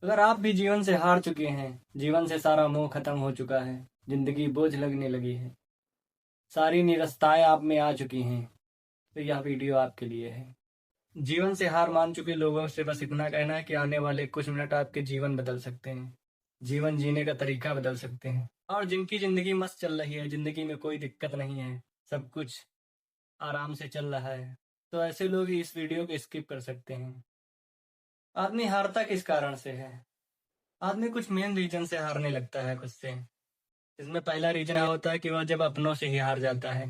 अगर आप भी जीवन से हार चुके हैं, जीवन से सारा मोह खत्म हो चुका है, जिंदगी बोझ लगने लगी है, सारी निरस्ताएं आप में आ चुकी हैं, तो यह वीडियो आपके लिए है। जीवन से हार मान चुके लोगों से बस इतना कहना है कि आने वाले कुछ मिनट आपके जीवन बदल सकते हैं, जीवन जीने का तरीका बदल सकते हैं। और जिनकी जिंदगी मस्त चल रही है, जिंदगी में कोई दिक्कत नहीं है, सब कुछ आराम से चल रहा है, तो ऐसे लोग ही इस वीडियो को स्किप कर सकते हैं। आदमी हारता किस कारण से है? आदमी कुछ मेन रीजन से हारने लगता है खुद से। इसमें पहला रीजन यह होता है कि वह जब अपनों से ही हार जाता है।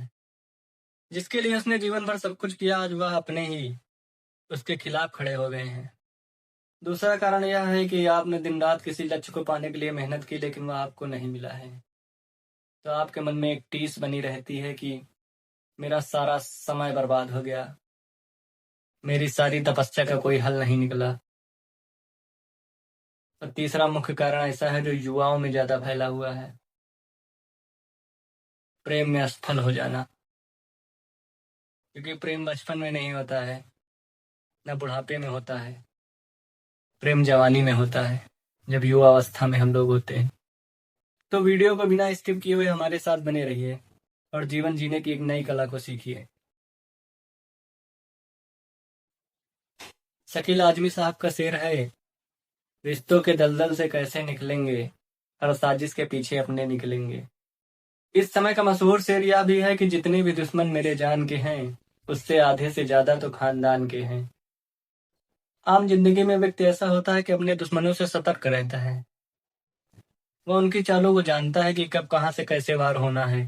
जिसके लिए उसने जीवन भर सब कुछ किया, आज वह अपने ही उसके खिलाफ खड़े हो गए हैं। दूसरा कारण यह है कि आपने दिन रात किसी लक्ष्य को पाने के लिए मेहनत की, लेकिन वह आपको नहीं मिला है, तो आपके मन में एक टीस बनी रहती है कि मेरा सारा समय बर्बाद हो गया, मेरी सारी तपस्या का कोई हल नहीं निकला। और तीसरा मुख्य कारण ऐसा है जो युवाओं में ज्यादा फैला हुआ है, प्रेम में असफल हो जाना। क्योंकि प्रेम बचपन में नहीं होता है, न बुढ़ापे में होता है, प्रेम जवानी में होता है, जब युवा अवस्था में हम लोग होते हैं। तो वीडियो को बिना स्किप किए हुए हमारे साथ बने रहिए और जीवन जीने की एक नई कला को सीखिए। शकील आजमी साहब का शेर है, रिश्तों के दलदल से कैसे निकलेंगे, हर साजिश के पीछे अपने निकलेंगे। इस समय का मशहूर शेर यह भी है कि जितने भी दुश्मन मेरे जान के हैं, उससे आधे से ज्यादा तो खानदान के हैं। आम जिंदगी में व्यक्ति ऐसा होता है कि अपने दुश्मनों से सतर्क रहता है। वह उनकी चालों को जानता है कि कब कहां से कैसे वार होना है,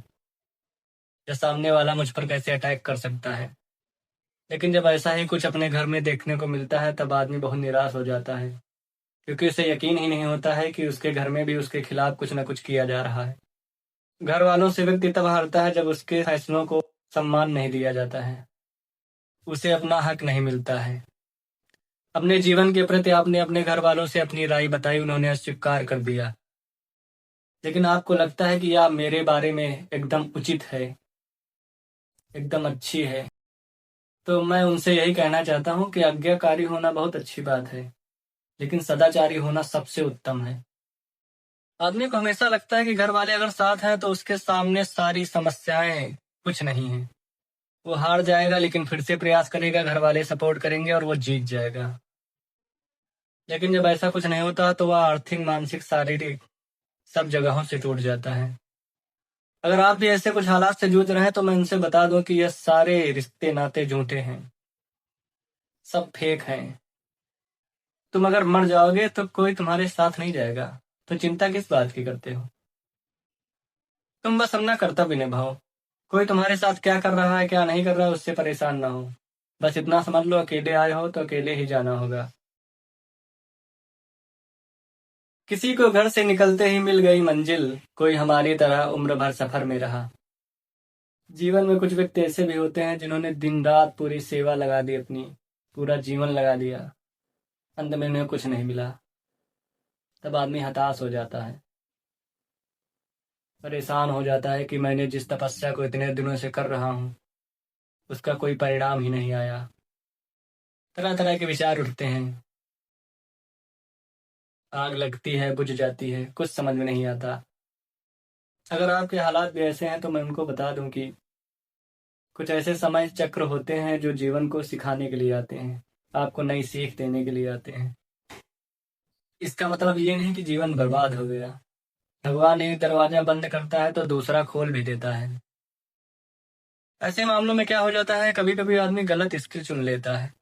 या सामने वाला मुझ पर कैसे अटैक कर सकता है। लेकिन जब ऐसा ही कुछ अपने घर में देखने को मिलता है, तब आदमी बहुत निराश हो जाता है, क्योंकि उसे यकीन ही नहीं होता है कि उसके घर में भी उसके खिलाफ कुछ न कुछ किया जा रहा है। घर वालों से व्यक्ति तब हारता है जब उसके फैसलों को सम्मान नहीं दिया जाता है, उसे अपना हक नहीं मिलता है। अपने जीवन के प्रति आपने अपने घर वालों से अपनी राय बताई, उन्होंने अस्वीकार कर दिया, लेकिन आपको लगता है कि यह मेरे बारे में एकदम उचित है, एकदम अच्छी है। तो मैं उनसे यही कहना चाहता हूँ कि आज्ञाकारी होना बहुत अच्छी बात है, लेकिन सदाचारी होना सबसे उत्तम है। आदमी को हमेशा लगता है कि घर वाले अगर साथ हैं तो उसके सामने सारी समस्याएं कुछ नहीं है। वो हार जाएगा लेकिन फिर से प्रयास करेगा, घर वाले सपोर्ट करेंगे और वो जीत जाएगा। लेकिन जब ऐसा कुछ नहीं होता तो वह आर्थिक, मानसिक, शारीरिक सब जगहों से टूट जाता है। अगर आप भी ऐसे कुछ हालात से जूझ रहे हैं तो मैं उनसे बता दूं कि यह सारे रिश्ते नाते झूठे हैं, सब फेक हैं। तुम अगर मर जाओगे तो कोई तुम्हारे साथ नहीं जाएगा, तो चिंता किस बात की करते हो? तुम बस अपना कर्तव्य निभाओ। कोई तुम्हारे साथ क्या कर रहा है क्या नहीं कर रहा है उससे परेशान ना हो। बस इतना समझ लो, अकेले आए हो तो अकेले ही जाना होगा। किसी को घर से निकलते ही मिल गई मंजिल, कोई हमारी तरह उम्र भर सफर में रहा। जीवन में कुछ व्यक्ति ऐसे भी होते हैं जिन्होंने दिन रात पूरी सेवा लगा दी, अपनी पूरा जीवन लगा दिया, अंत में उन्हें कुछ नहीं मिला। तब आदमी हताश हो जाता है, परेशान हो जाता है कि मैंने जिस तपस्या को इतने दिनों से कर रहा हूँ, उसका कोई परिणाम ही नहीं आया। तरह तरह के विचार उठते हैं, आग लगती है, बुझ जाती है, कुछ समझ में नहीं आता। अगर आपके हालात भी ऐसे हैं तो मैं उनको बता दूं कि कुछ ऐसे समय चक्र होते हैं जो जीवन को सिखाने के लिए आते हैं, आपको नई सीख देने के लिए आते हैं। इसका मतलब ये नहीं कि जीवन बर्बाद हो गया। भगवान एक दरवाजा बंद करता है तो दूसरा खोल भी देता है। ऐसे मामलों में क्या हो जाता है, कभी कभी आदमी गलत स्किल चुन लेता है।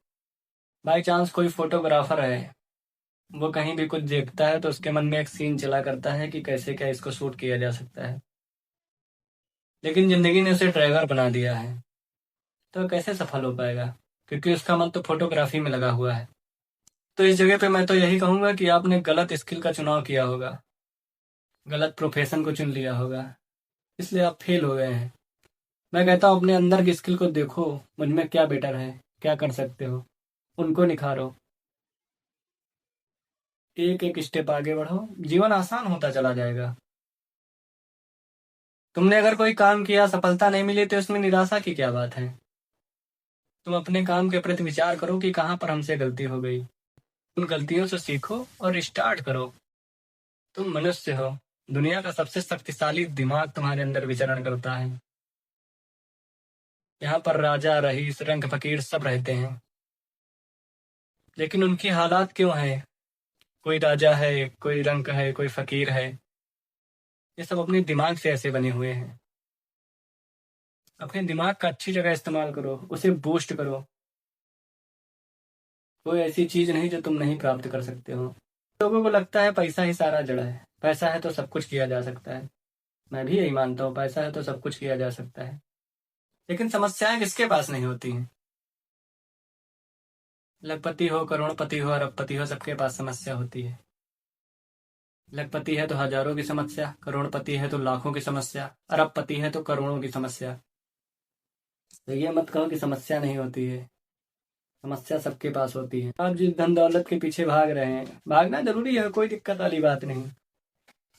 बाई चांस कोई फोटोग्राफर है, वो कहीं भी कुछ देखता है तो उसके मन में एक सीन चला करता है कि कैसे क्या इसको शूट किया जा सकता है, लेकिन जिंदगी ने उसे ड्राइवर बना दिया है, तो कैसे सफल हो पाएगा? क्योंकि उसका मन तो फोटोग्राफी में लगा हुआ है। तो इस जगह पे मैं तो यही कहूंगा कि आपने गलत स्किल का चुनाव किया होगा, गलत प्रोफेशन को चुन लिया होगा, इसलिए आप फेल हो गए हैं। मैं कहता हूँ अपने अंदर की स्किल को देखो, मुझ में क्या बेटर है, क्या कर सकते हो, उनको निखारो, एक एक स्टेप आगे बढ़ो, जीवन आसान होता चला जाएगा। तुमने अगर कोई काम किया, सफलता नहीं मिली, तो इसमें निराशा की क्या बात है? तुम अपने काम के प्रति विचार करो कि कहाँ पर हमसे गलती हो गई। उन गलतियों से सीखो और स्टार्ट करो। तुम मनुष्य हो, दुनिया का सबसे शक्तिशाली दिमाग तुम्हारे अंदर विचरण करता है। यहाँ पर राजा, रईस, रंक, फकीर सब रहते हैं, लेकिन उनकी हालात क्यों है? कोई राजा है, कोई रंक है, कोई फकीर है, ये सब अपने दिमाग से ऐसे बने हुए हैं। अपने दिमाग का अच्छी जगह इस्तेमाल करो, उसे बूस्ट करो। कोई ऐसी चीज नहीं जो तुम नहीं प्राप्त कर सकते हो। लोगों को लगता है पैसा ही सारा जड़ है, पैसा है तो सब कुछ किया जा सकता है। मैं भी यही मानता हूँ, पैसा है तो सब कुछ किया जा सकता है। लेकिन समस्याएं किसके पास नहीं होती हैं? लखपति हो, करोड़पति हो, अरबपति हो, सबके पास समस्या होती है। लखपति है तो हजारों की समस्या, करोड़पति है तो लाखों की समस्या, अरबपति है तो करोड़ों की समस्या। तो ये मत कहो कि समस्या नहीं होती है, समस्या सबके पास होती है। आप जिस धन दौलत के पीछे भाग रहे हैं, भागना जरूरी है, कोई दिक्कत वाली बात नहीं।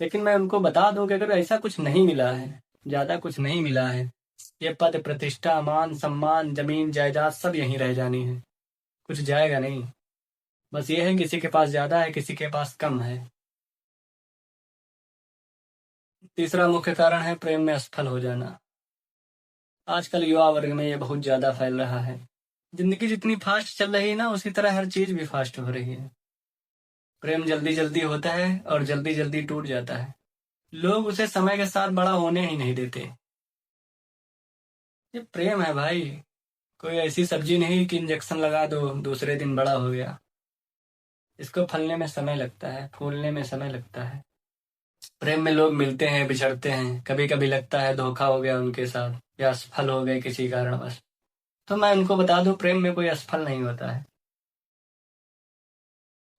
लेकिन मैं उनको बता दूं कि अगर ऐसा कुछ नहीं मिला है, ज्यादा कुछ नहीं मिला है, ये पद, प्रतिष्ठा, मान सम्मान, जमीन जायदाद सब यहीं रह जानी है, कुछ जाएगा नहीं। बस ये है किसी के पास ज्यादा है, किसी के पास कम है। तीसरा मुख्य कारण है प्रेम में असफल हो जाना। आजकल युवा वर्ग में ये बहुत ज्यादा फैल रहा है। जिंदगी जितनी फास्ट चल रही है ना, उसी तरह हर चीज भी फास्ट हो रही है। प्रेम जल्दी जल्दी होता है और जल्दी जल्दी टूट जाता है। लोग उसे समय के साथ बड़ा होने ही नहीं देते। ये प्रेम है भाई, कोई ऐसी सब्जी नहीं कि इंजेक्शन लगा दो दूसरे दिन बड़ा हो गया। इसको फलने में समय लगता है, फूलने में समय लगता है। प्रेम में लोग मिलते हैं, बिछड़ते हैं, कभी कभी लगता है धोखा हो गया उनके साथ या असफल हो गए किसी कारणवश। तो मैं उनको बता दूं, प्रेम में कोई असफल नहीं होता है।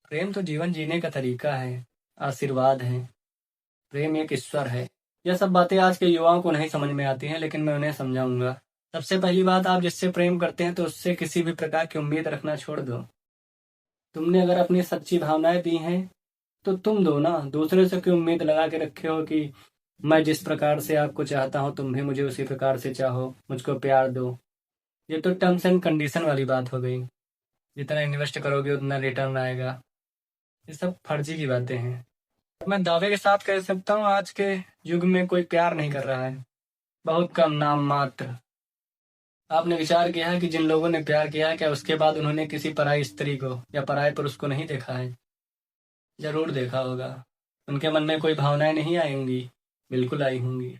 प्रेम तो जीवन जीने का तरीका है, आशीर्वाद है। प्रेम एक ईश्वर है। यह सब बातें आज के युवाओं को नहीं समझ में आती हैं, लेकिन मैं उन्हें समझाऊंगा। सबसे पहली बात, आप जिससे प्रेम करते हैं तो उससे किसी भी प्रकार की उम्मीद रखना छोड़ दो। तुमने अगर अपनी सच्ची भावनाएं दी हैं तो तुम दो ना, दूसरे से क्यों उम्मीद लगा के रखे हो कि मैं जिस प्रकार से आपको चाहता हूँ तुम भी मुझे उसी प्रकार से चाहो, मुझको प्यार दो। ये तो टर्म्स एंड कंडीशन वाली बात हो गई। जितना इन्वेस्ट करोगे उतना रिटर्न आएगा। ये सब फर्जी की बातें हैं। मैं दावे के साथ कह सकता हूँ, आज के युग में कोई प्यार नहीं कर रहा है, बहुत कम, नाम मात्र। आपने विचार किया है कि जिन लोगों ने प्यार किया है, क्या उसके बाद उन्होंने किसी पराई स्त्री को या पराये पुरुष को नहीं देखा है? जरूर देखा होगा। उनके मन में कोई भावनाएं नहीं आएंगी? बिल्कुल आई होंगी।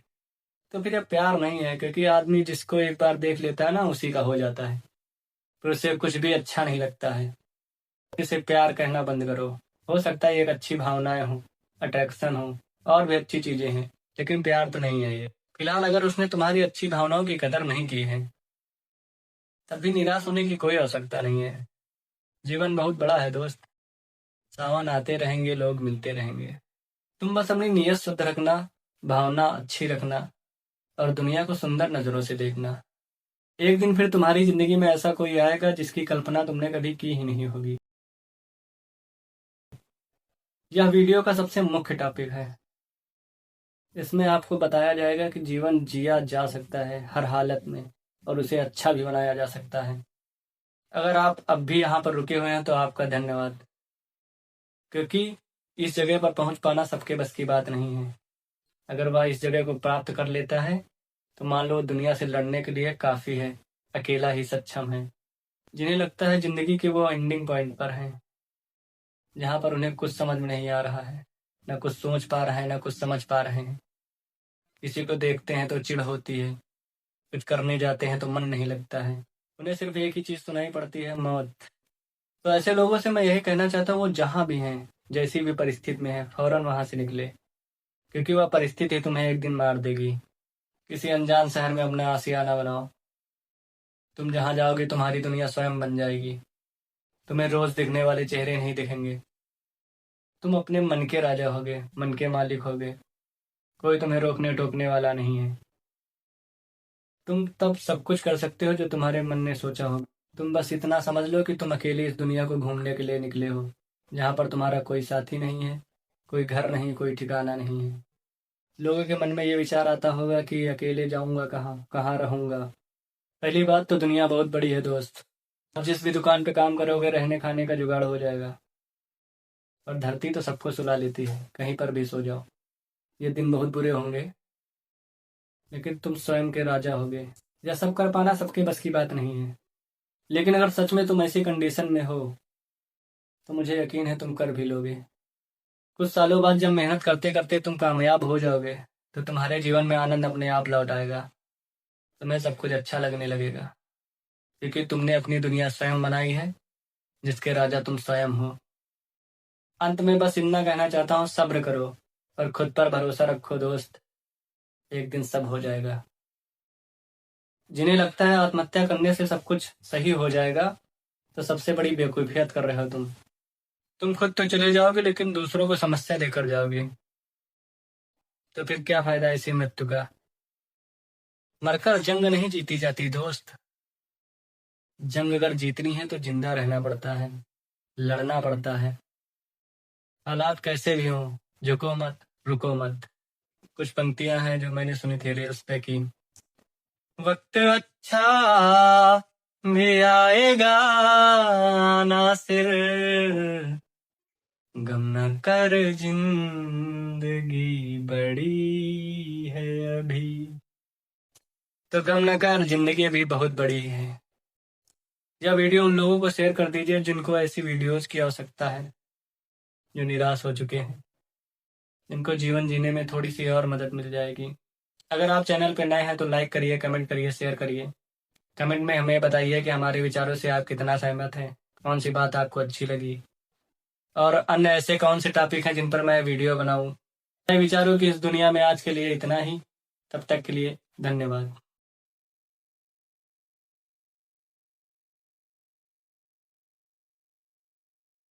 तो फिर ये प्यार नहीं है, क्योंकि आदमी जिसको एक बार देख लेता है ना, उसी का हो जाता है। फिर उसे कुछ भी अच्छा नहीं लगता है। इसे प्यार कहना बंद करो। हो सकता है एक अच्छी भावनाएं हो, अट्रैक्शन हो, और भी अच्छी चीजें हैं, लेकिन प्यार तो नहीं है ये। फिलहाल अगर उसने तुम्हारी अच्छी भावनाओं की कदर नहीं की है, तभी निराश होने की कोई आवश्यकता नहीं है। जीवन बहुत बड़ा है दोस्त, सावन आते रहेंगे, लोग मिलते रहेंगे। तुम बस अपनी नीयत शुद्ध रखना, भावना अच्छी रखना, और दुनिया को सुंदर नजरों से देखना। एक दिन फिर तुम्हारी जिंदगी में ऐसा कोई आएगा जिसकी कल्पना तुमने कभी की ही नहीं होगी। यह वीडियो का सबसे मुख्य टॉपिक है। इसमें आपको बताया जाएगा कि जीवन जिया जा सकता है हर हालत में, और उसे अच्छा भी बनाया जा सकता है। अगर आप अब भी यहाँ पर रुके हुए हैं तो आपका धन्यवाद, क्योंकि इस जगह पर पहुंच पाना सबके बस की बात नहीं है। अगर वह इस जगह को प्राप्त कर लेता है तो मान लो दुनिया से लड़ने के लिए काफ़ी है, अकेला ही सक्षम है। जिन्हें लगता है जिंदगी के वो एंडिंग पॉइंट पर हैं, जहाँ पर उन्हें कुछ समझ में नहीं आ रहा है, न कुछ सोच पा रहे हैं, न कुछ समझ पा रहे हैं। किसी को देखते हैं तो चिढ़ होती है, कुछ करने जाते हैं तो मन नहीं लगता है। उन्हें सिर्फ एक ही चीज़ सुनाई पड़ती है, मौत। तो ऐसे लोगों से मैं यही कहना चाहता हूँ, वो जहाँ भी हैं, जैसी भी परिस्थिति में है, फौरन वहाँ से निकले, क्योंकि वह परिस्थिति तुम्हें एक दिन मार देगी। किसी अनजान शहर में अपना आशियाना बनाओ। तुम जहाँ जाओगे तुम्हारी दुनिया स्वयं बन जाएगी। तुम्हें रोज दिखने वाले चेहरे नहीं दिखेंगे। तुम अपने मन के राजा होगे, मन के मालिक होगे। कोई तुम्हें रोकने टोकने वाला नहीं है। तुम तब सब कुछ कर सकते हो जो तुम्हारे मन ने सोचा हो। तुम बस इतना समझ लो कि तुम अकेले इस दुनिया को घूमने के लिए निकले हो, जहाँ पर तुम्हारा कोई साथी नहीं है, कोई घर नहीं, कोई ठिकाना नहीं है। लोगों के मन में ये विचार आता होगा कि अकेले जाऊंगा कहाँ, कहाँ रहूंगा। पहली बात तो दुनिया बहुत बड़ी है दोस्त। अब जिस भी दुकान पे काम करोगे, रहने खाने का जुगाड़ हो जाएगा। और धरती तो सबको सुला लेती है, कहीं पर भी सो जाओ। ये दिन बहुत बुरे होंगे, लेकिन तुम स्वयं के राजा होगे। यह सब कर पाना सबके बस की बात नहीं है, लेकिन अगर सच में तुम ऐसी कंडीशन में हो तो मुझे यकीन है तुम कर भी लोगे। कुछ सालों बाद जब मेहनत करते करते तुम कामयाब हो जाओगे तो तुम्हारे जीवन में आनंद अपने आप लौट आएगा। तुम्हें सब कुछ अच्छा लगने लगेगा, क्योंकि तुमने अपनी दुनिया स्वयं बनाई है, जिसके राजा तुम स्वयं हो। अंत में बस इतना कहना चाहता हूँ, सब्र करो और खुद पर भरोसा रखो दोस्त। एक दिन सब हो जाएगा। जिन्हें लगता है आत्महत्या करने से सब कुछ सही हो जाएगा, तो सबसे बड़ी बेवकूफियत कर रहे हो तुम खुद तो चले जाओगे, लेकिन दूसरों को समस्या देकर जाओगे। तो फिर क्या फायदा इसी मृत्यु का। मरकर जंग नहीं जीती जाती दोस्त। जंग अगर जीतनी है तो जिंदा रहना पड़ता है, लड़ना पड़ता है। हालात कैसे भी हों, झुको मत, रुको मत। कुछ पंक्तियां हैं जो मैंने सुनी थी रील्स पे की, वक्त अच्छा भी आएगा नासिर, गम न कर जिंदगी बड़ी है अभी। तो गम न कर, जिंदगी अभी बहुत बड़ी है। यह वीडियो उन लोगों को शेयर कर दीजिए जिनको ऐसी वीडियोस की आवश्यकता है, जो निराश हो चुके हैं, जिनको जीवन जीने में थोड़ी सी और मदद मिल जाएगी। अगर आप चैनल पर नए हैं तो लाइक करिए, कमेंट करिए, शेयर करिए। कमेंट में हमें बताइए कि हमारे विचारों से आप कितना सहमत हैं, कौन सी बात आपको अच्छी लगी, और अन्य ऐसे कौन से टॉपिक हैं जिन पर मैं वीडियो बनाऊं। मैं विचारों की इस दुनिया में आज के लिए इतना ही। तब तक के लिए धन्यवाद।